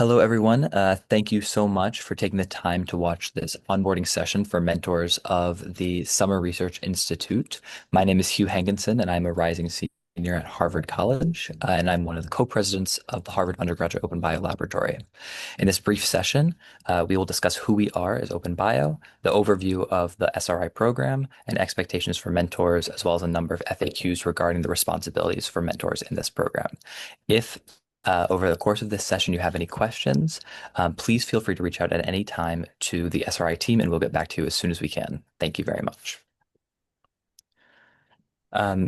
Hello, everyone. Thank you so much for taking the time to watch this onboarding session for mentors of the Summer Research Institute. My name is Hugh Hankinson, and I'm a rising senior at Harvard College, and I'm one of the co-presidents of the Harvard Undergraduate Open Bio Laboratory. In this brief session, we will discuss who we are as Open Bio, the overview of the SRI program, and expectations for mentors, as well as a number of FAQs regarding the responsibilities for mentors in this program. If over the course of this session, you have any questions, please feel free to reach out at any time to the SRI team, and we'll get back to you as soon as we can. Thank you very much.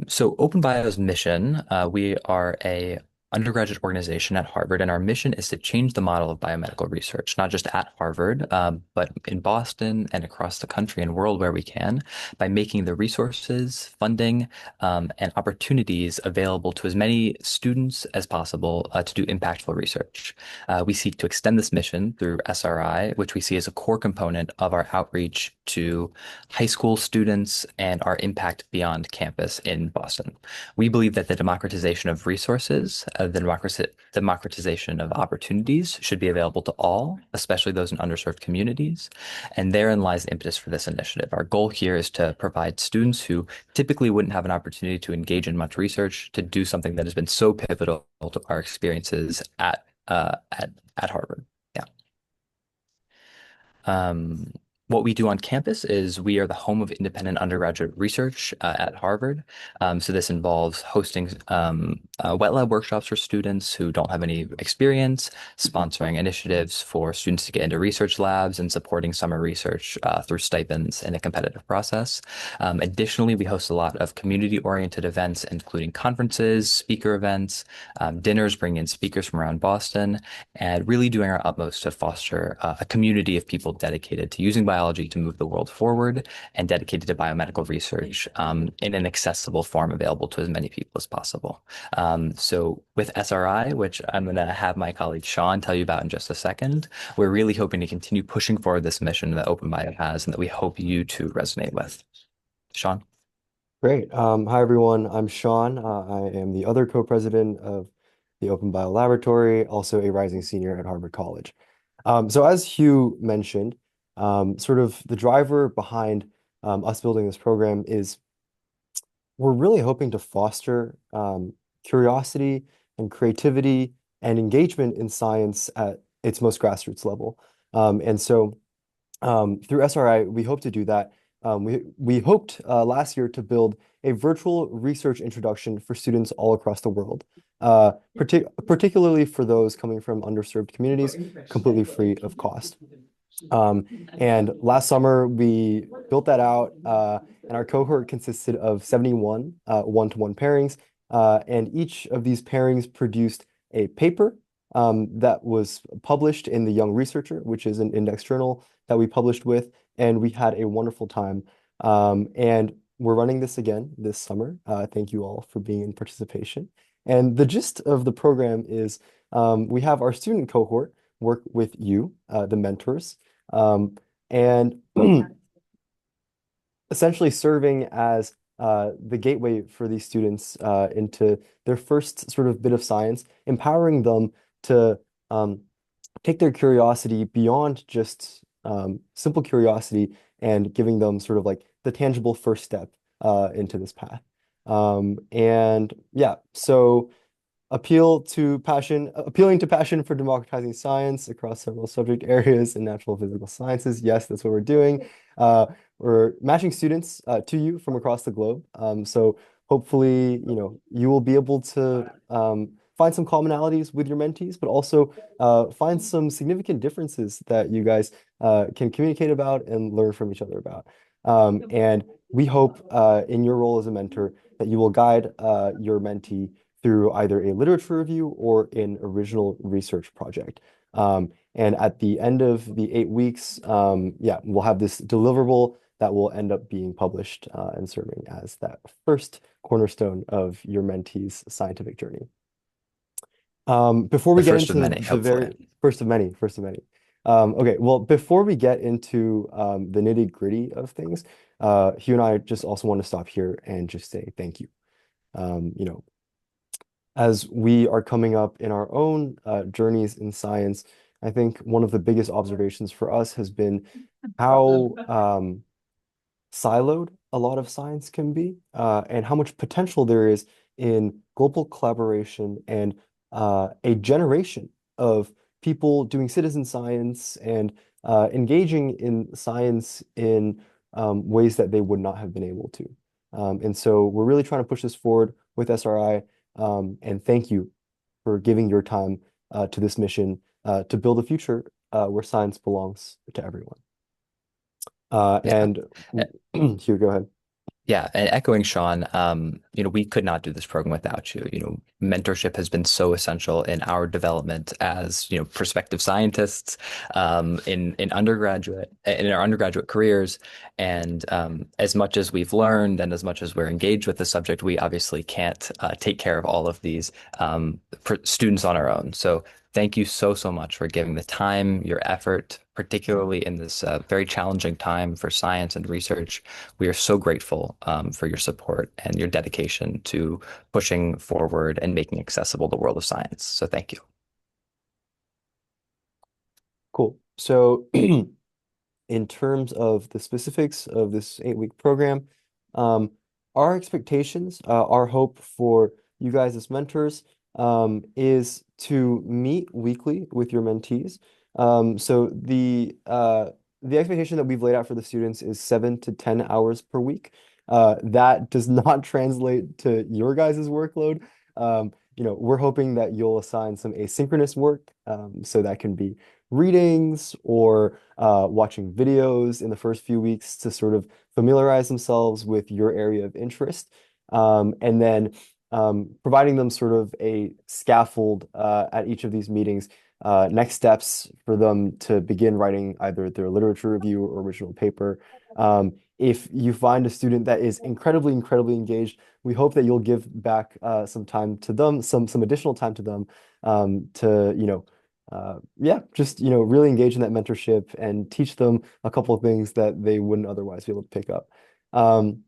So OpenBio's mission, we are a undergraduate organization at Harvard, and our mission is to change the model of biomedical research, not just at Harvard, but in Boston and across the country and world where we can, by making the resources, funding, and opportunities available to as many students as possible to do impactful research. We seek to extend this mission through SRI, which we see as a core component of our outreach to high school students and our impact beyond campus in Boston. We believe that the democratization of resources, the democratization of opportunities should be available to all, especially those in underserved communities. And therein lies the impetus for this initiative. Our goal here is to provide students who typically wouldn't have an opportunity to engage in much research to do something that has been so pivotal to our experiences at Harvard. Yeah. Um, what we do on campus is we are the home of independent undergraduate research at Harvard. So this involves hosting wet lab workshops for students who don't have any experience, sponsoring initiatives for students to get into research labs, and supporting summer research through stipends in a competitive process. Additionally, we host a lot of community-oriented events, including conferences, speaker events, dinners, bringing in speakers from around Boston, and really doing our utmost to foster a community of people dedicated to using biology to move the world forward and dedicated to biomedical research in an accessible form available to as many people as possible. So with SRI, which I'm going to have my colleague Sean tell you about in just a second, we're really hoping to continue pushing forward this mission that OpenBio has and that we hope you to resonate with. Sean? Great. Hi, everyone. I'm Sean. I am the other co-president of the Open Bio Laboratory, also a rising senior at Harvard College. So as Hugh mentioned, sort of the driver behind us building this program is we're really hoping to foster curiosity and creativity and engagement in science at its most grassroots level. And so through SRI, we hope to do that. We hoped last year to build a virtual research introduction for students all across the world, particularly for those coming from underserved communities, completely free of cost. And last summer, we built that out, and our cohort consisted of 71 one-to-one pairings, and each of these pairings produced a paper that was published in the Young Researcher, which is an index journal that we published with, and we had a wonderful time. And we're running this again this summer. Thank you all for being in participation. And the gist of the program is we have our student cohort work with you, the mentors, and essentially serving as the gateway for these students into their first sort of bit of science, empowering them to take their curiosity beyond just simple curiosity and giving them sort of like the tangible first step into this path. And yeah, so appealing to passion for democratizing science across several subject areas in natural physical sciences. Yes, that's what we're doing. We're matching students to you from across the globe. So hopefully, you will be able to find some commonalities with your mentees, but also find some significant differences that you guys can communicate about and learn from each other about. And we hope in your role as a mentor that you will guide your mentee through either a literature review or an original research project. And at the end of the 8 weeks, yeah, we'll have this deliverable that will end up being published and serving as that first cornerstone of your mentee's scientific journey. Before The we get first of into many, the very hopefully. first of many. Okay, well, before we get into the nitty-gritty of things, Hugh and I just also want to stop here and just say thank you. You know, as we are coming up in our own journeys in science, I think one of the biggest observations for us has been how siloed a lot of science can be, and how much potential there is in global collaboration and a generation of people doing citizen science and engaging in science in ways that they would not have been able to. And so we're really trying to push this forward with SRI. And thank you for giving your time to this mission to build a future where science belongs to everyone. Yeah. Hugh, go ahead. Yeah, and echoing Sean, we could not do this program without you. Mentorship has been so essential in our development as, prospective scientists, in our undergraduate careers. And as much as we've learned and as much as we're engaged with the subject, we obviously can't take care of all of these students on our own. So thank you so, so much for giving the time, your effort, particularly in this very challenging time for science and research. We are so grateful for your support and your dedication to pushing forward and making accessible the world of science. So thank you. Cool. So in terms of the specifics of this 8-week program, um, our expectations, our hope for you guys as mentors, is to meet weekly with your mentees. So the expectation that we've laid out for the students is 7 to 10 hours per week. That does not translate to your guys' workload. We're hoping that you'll assign some asynchronous work, so that can be readings or watching videos in the first few weeks to sort of familiarize themselves with your area of interest. And then providing them sort of a scaffold at each of these meetings, next steps for them to begin writing either their literature review or original paper. If you find a student that is incredibly, incredibly engaged, we hope that you'll give back some time to them, some additional time to them, to, yeah, just, really engage in that mentorship and teach them a couple of things that they wouldn't otherwise be able to pick up. Um,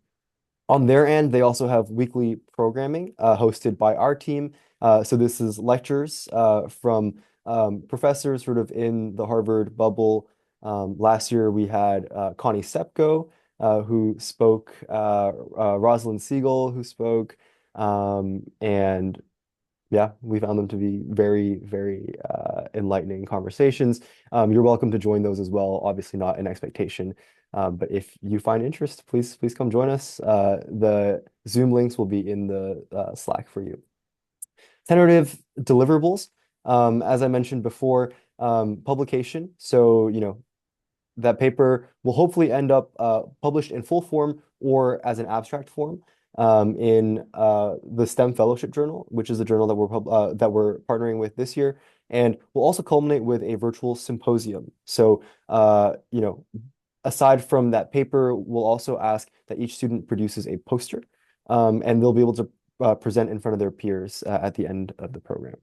on their end, they also have weekly programming hosted by our team. So this is lectures from professors sort of in the Harvard bubble. Last year, we had Connie Sepko, who spoke, Rosalind Siegel, who spoke, and yeah, we found them to be very, very enlightening conversations. You're welcome to join those as well. Obviously, not an expectation, but if you find interest, please come join us. The Zoom links will be in the Slack for you. Tentative deliverables, as I mentioned before, publication. So, that paper will hopefully end up published in full form or as an abstract form in the STEM Fellowship Journal, which is the journal that we're partnering with this year, and will also culminate with a virtual symposium. So, aside from that paper, we'll also ask that each student produces a poster, and they'll be able to present in front of their peers at the end of the program.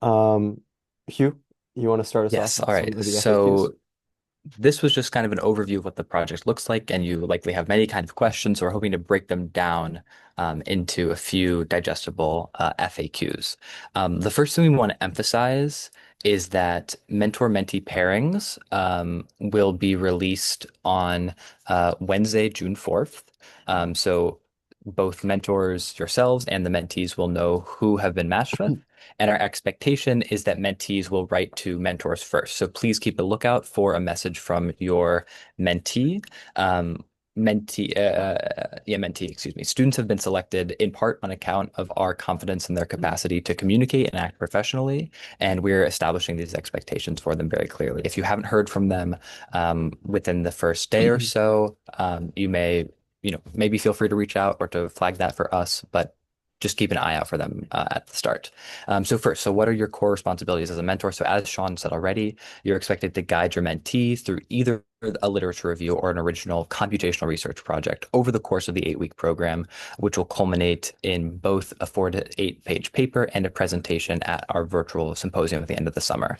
Um, Hugh, you want to start us off Yes. with All some right. of the FAQs? So this was just kind of an overview of what the project looks like, and you likely have many kind of questions, so we're hoping to break them down into a few digestible FAQs. The first thing we want to emphasize is that mentor-mentee pairings will be released on Wednesday, June 4th. So both mentors, yourselves, and the mentees will know who have been matched with. And our expectation is that mentees will write to mentors first. So please keep a lookout for a message from your mentee. Mentee, excuse me. Students have been selected in part on account of our confidence in their capacity to communicate and act professionally, and we're establishing these expectations for them very clearly. If you haven't heard from them within the first day or so, you may, maybe feel free to reach out or to flag that for us, but just keep an eye out for them at the start. So what are your core responsibilities as a mentor? So as Sean said already, you're expected to guide your mentee through either a literature review or an original computational research project over the course of the 8-week program, which will culminate in both a 4 to 8 page paper and a presentation at our virtual symposium at the end of the summer.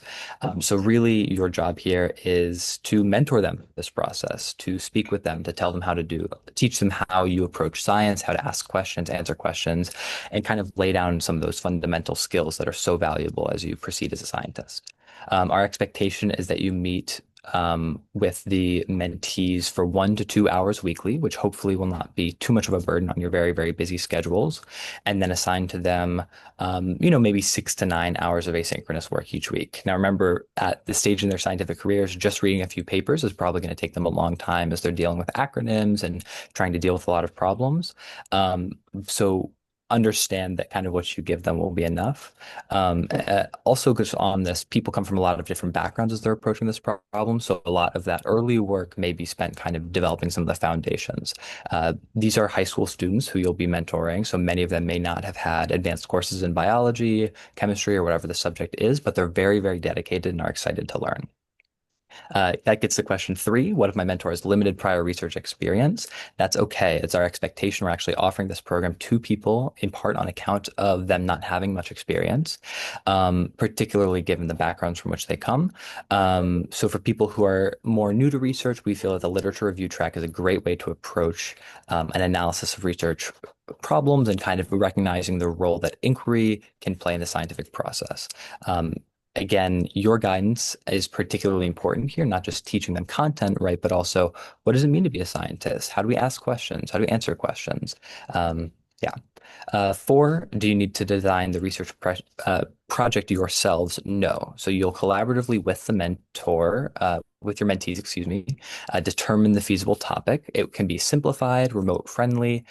So really, your job here is to mentor them this process, to speak with them, to tell them how to do, teach them how you approach science, how to ask questions, answer questions, and kind of lay down some of those fundamental skills that are so valuable as you proceed as a scientist. Our expectation is that you meet with the mentees for 1 to 2 hours weekly, which hopefully will not be too much of a burden on your very, very busy schedules, and then assign to them, maybe 6 to 9 hours of asynchronous work each week. Now, remember, at this stage in their scientific careers, just reading a few papers is probably going to take them a long time as they're dealing with acronyms and trying to deal with a lot of problems. So understand that kind of what you give them will be enough. Also, just on this, people come from a lot of different backgrounds as they're approaching this problem. So a lot of that early work may be spent kind of developing some of the foundations. These are high school students who you'll be mentoring. So many of them may not have had advanced courses in biology, chemistry, or whatever the subject is, but they're very, very dedicated and are excited to learn. That gets to question three. What if my mentor has limited prior research experience? That's okay. It's our expectation. We're actually offering this program to people in part on account of them not having much experience, particularly given the backgrounds from which they come. So for people who are more new to research, we feel that the literature review track is a great way to approach an analysis of research problems and kind of recognizing the role that inquiry can play in the scientific process. Again, your guidance is particularly important here, not just teaching them content, right, but also what does it mean to be a scientist? How do we ask questions? How do we answer questions? Yeah. Four, do you need to design the project yourselves? No. So you'll collaboratively with the mentor, with your mentees, excuse me, determine the feasible topic. It can be simplified, remote friendly,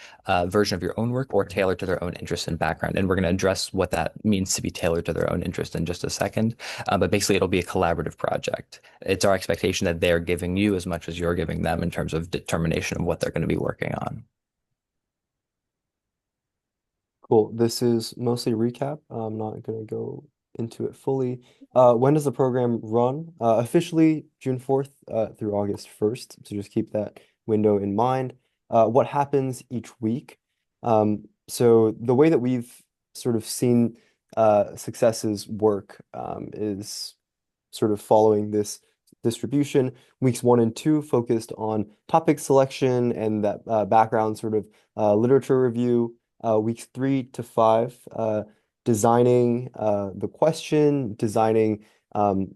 version of your own work or tailored to their own interest and background. And we're going to address what that means to be tailored to their own interest in just a second. But basically, it'll be a collaborative project. It's our expectation that they're giving you as much as you're giving them in terms of determination of what they're going to be working on. Cool. This is mostly recap. I'm not going to go into it fully. When does the program run? Officially June 4th through August 1st. So just keep that window in mind. What happens each week? So the way that we've sort of seen successes work is sort of following this distribution. Weeks 1 and 2 focused on topic selection and that background sort of literature review. Weeks 3 to 5, designing the question, designing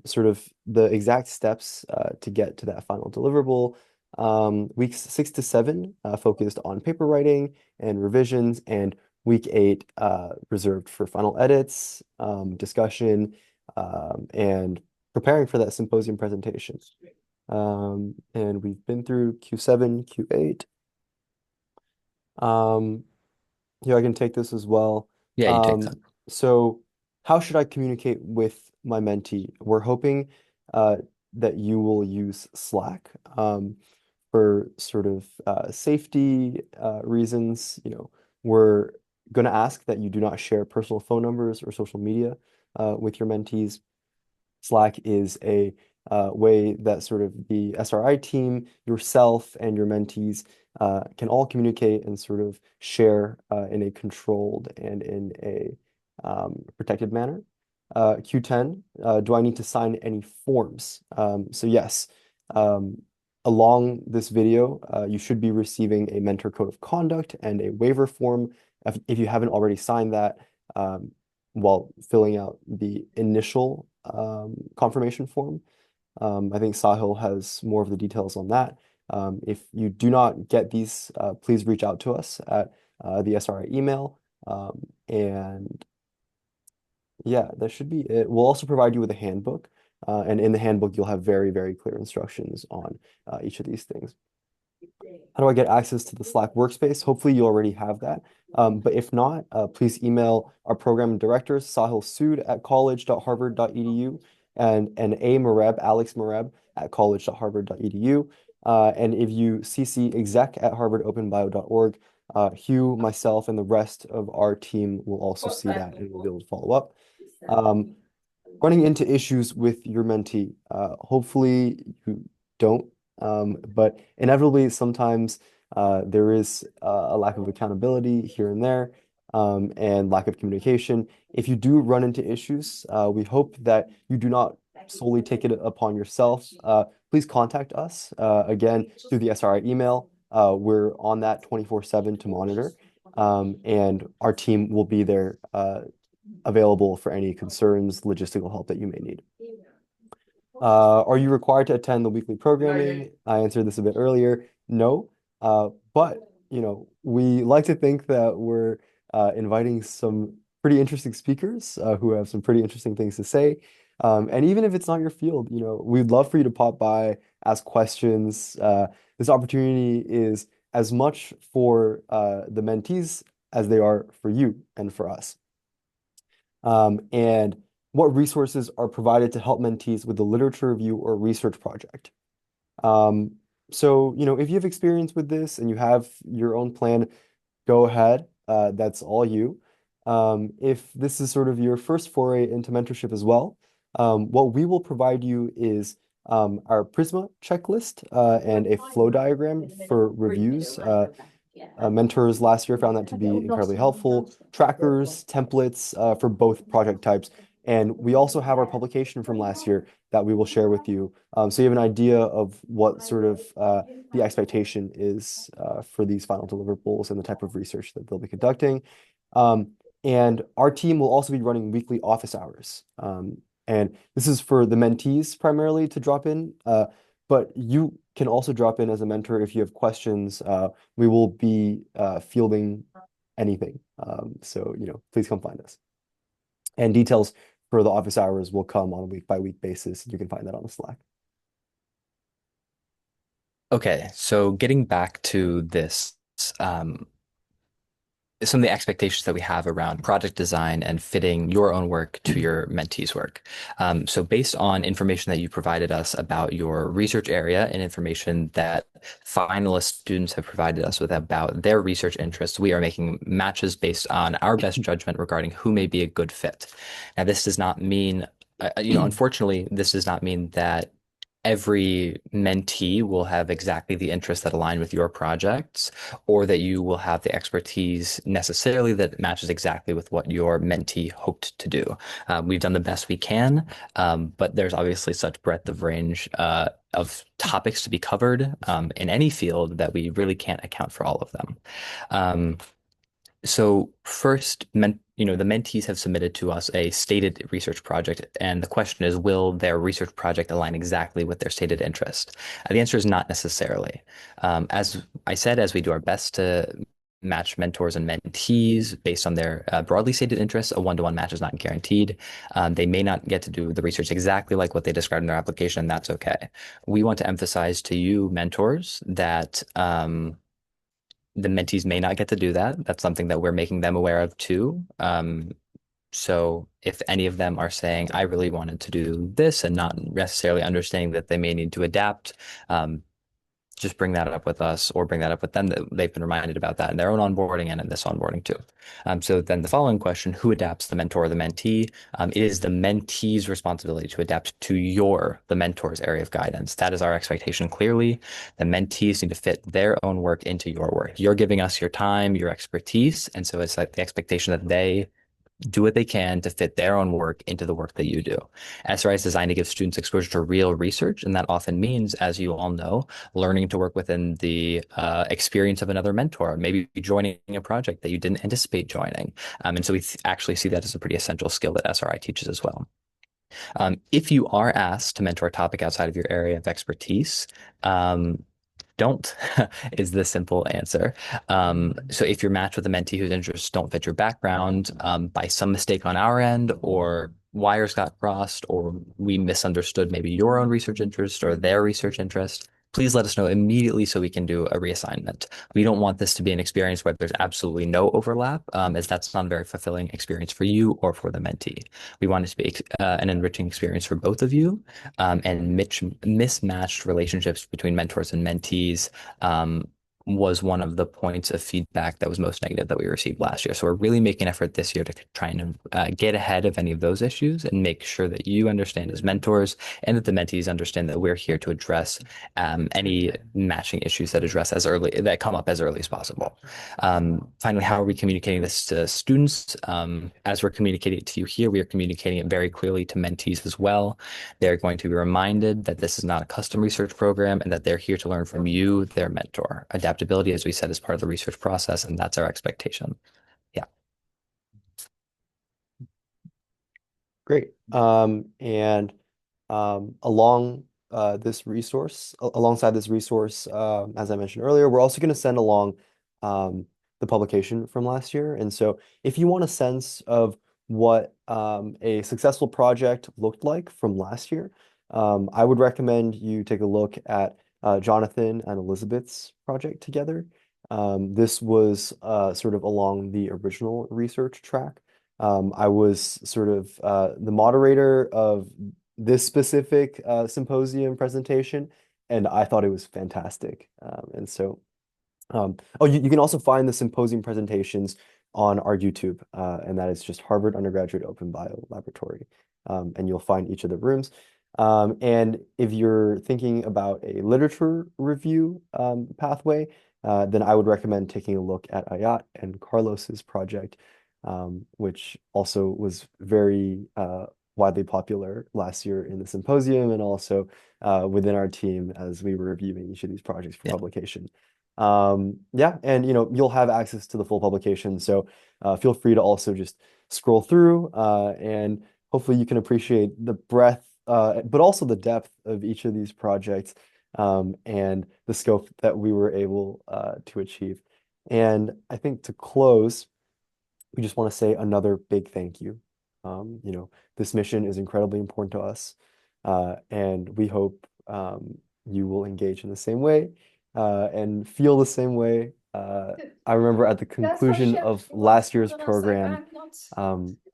sort of the exact steps to get to that final deliverable. Weeks 6 to 7 focused on paper writing and revisions, and week 8 reserved for final edits, discussion, and preparing for that symposium presentation. And we've been through Q7, Q8. Here, I can take this as well. Yeah, you take that. So how should I communicate with my mentee? We're hoping uh, that you will use Slack for sort of safety reasons. We're going to ask that you do not share personal phone numbers or social media with your mentees. Slack is a way that sort of the SRI team, yourself, and your mentees can all communicate and sort of share in a controlled and in a protected manner. Q10, do I need to sign any forms? So yes, along this video, you should be receiving a mentor code of conduct and a waiver form. If you haven't already signed that, while filling out the initial confirmation form. I think Sahil has more of the details on that. If you do not get these, please reach out to us at the SRI email. And yeah, that should be it. We'll also provide you with a handbook. And in the handbook, you'll have very, very clear instructions on each of these things. How do I get access to the Slack workspace? Hopefully you already have that. But if not, please email our program directors, Sahil Sood at college.harvard.edu and Alex Mareb at college.harvard.edu. And if you CC exec at harvardopenbio.org, Hugh, myself, and the rest of our team will also see that and will be able to follow up. Running into issues with your mentee, hopefully you don't But inevitably, sometimes there is a lack of accountability here and there, and lack of communication. If you do run into issues, we hope that you do not solely take it upon yourself. Please contact us again through the SRI email. We're on that 24/7 to monitor, and our team will be there available for any concerns, logistical help that you may need. Are you required to attend the weekly programming? I answered this a bit earlier. No. But we like to think that we're inviting some pretty interesting speakers who have some pretty interesting things to say. And even if it's not your field, we'd love for you to pop by, ask questions. This opportunity is as much for the mentees as they are for you and for us. And what resources are provided to help mentees with the literature review or research project. Um, so, if you have experience with this and you have your own plan, go ahead. That's all you. If this is sort of your first foray into mentorship as well, what we will provide you is our Prisma checklist and a flow diagram for reviews. Mentors last year found that to be incredibly helpful. Trackers, templates for both project types. And we also have our publication from last year that we will share with you. So you have an idea of what sort of the expectation is for these final deliverables and the type of research that they'll be conducting. And our team will also be running weekly office hours. And this is for the mentees primarily to drop in. But you can also drop in as a mentor if you have questions. We will be fielding anything. So, please come find us. And details for the office hours will come on a week by week basis. You can find that on the Slack. Okay, so getting back to this, um, some of the expectations that we have around project design and fitting your own work to your mentee's work. So based on information that you provided us about your research area and information that finalist students have provided us with about their research interests, we are making matches based on our best judgment regarding who may be a good fit. Now, this does not mean, unfortunately, this does not mean that every mentee will have exactly the interests that align with your projects, or that you will have the expertise necessarily that matches exactly with what your mentee hoped to do. We've done the best we can, but there's obviously such breadth of range of topics to be covered in any field that we really can't account for all of them. Um, so first, the mentees have submitted to us a stated research project, and the question is, will their research project align exactly with their stated interest? The answer is not necessarily. As I said, as we do our best to match mentors and mentees based on their broadly stated interests, a one-to-one match is not guaranteed. They may not get to do the research exactly like what they described in their application, and that's okay. We want to emphasize to you, mentors, that the mentees may not get to do that. That's something that we're making them aware of too. So if any of them are saying, I really wanted to do this and not necessarily understanding that they may need to adapt, just bring that up with us or bring that up with them. That they've been reminded about that in their own onboarding and in this onboarding too. So then the following question, who adapts, the mentor or the mentee? It is the mentee's responsibility to adapt to the mentor's area of guidance. That is our expectation clearly. The mentees need to fit their own work into your work. You're giving us your time, your expertise. And so it's like the expectation that they do what they can to fit their own work into the work that you do. SRI is designed to give students exposure to real research, and that often means, as you all know, learning to work within the experience of another mentor, maybe joining a project that you didn't anticipate joining. And so we actually see that as a pretty essential skill that SRI teaches as well. If you are asked to mentor a topic outside of your area of expertise, don't is the simple answer. So if you're matched with a mentee whose interests don't fit your background by some mistake on our end, or wires got crossed, or we misunderstood maybe your own research interest or their research interest, please let us know immediately so we can do a reassignment. We don't want this to be an experience where there's absolutely no overlap, as that's not a very fulfilling experience for you or for the mentee. We want it to be an enriching experience for both of you, and mismatched relationships between mentors and mentees was one of the points of feedback that was most negative that we received last year. So we're really making an effort this year to try and get ahead of any of those issues and make sure that you understand as mentors and that the mentees understand that we're here to address any matching issues that come up as early as possible. Finally, how are we communicating this to students? As we're communicating it to you here, we are communicating it very clearly to mentees as well. They're going to be reminded that this is not a custom research program and that they're here to learn from you, their mentor. Adaptability, as we said, is part of the research process, and that's our expectation. Yeah. Great. And along alongside this resource, as I mentioned earlier, we're also going to send along the publication from last year. And so, if you want a sense of what a successful project looked like from last year, I would recommend you take a look at Jonathan and Elizabeth's project together. This was sort of along the original research track. I was sort of the moderator of this specific symposium presentation, and I thought it was fantastic. Oh, you can also find the symposium presentations on our YouTube, and that is just Harvard Undergraduate Open Bio Laboratory. And you'll find each of the rooms. And if you're thinking about a literature review pathway, then I would recommend taking a look at Ayat and Carlos's project, which also was very widely popular last year in the symposium and also within our team as we were reviewing each of these projects for Yeah. publication. Yeah, and you'll have access to the full publication, so feel free to also just scroll through and hopefully you can appreciate the breadth, but also the depth of each of these projects and the scope that we were able to achieve. And I think to close, we just want to say another big thank you. This mission is incredibly important to us, and we hope you will engage in the same way and feel the same way. I remember at the conclusion of last year's program,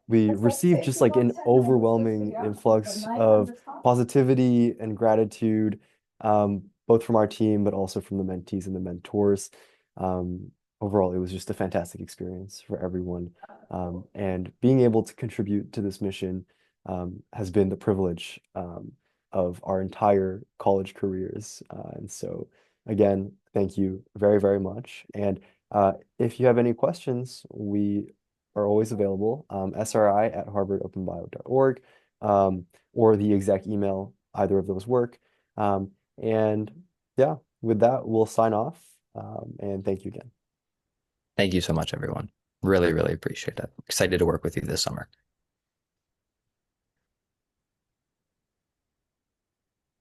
we received just like an overwhelming influx of positivity and gratitude, both from our team, but also from the mentees and the mentors. Um, Overall, it was just a fantastic experience for everyone. And being able to contribute to this mission has been the privilege of our entire college careers. And so, again, thank you very, very much. And if you have any questions, we are always available, sri@harvardopenbio.org, or the exact email, either of those work. And yeah, with that, we'll sign off. And thank you again. Thank you so much, everyone. Really, really appreciate it. Excited to work with you this summer.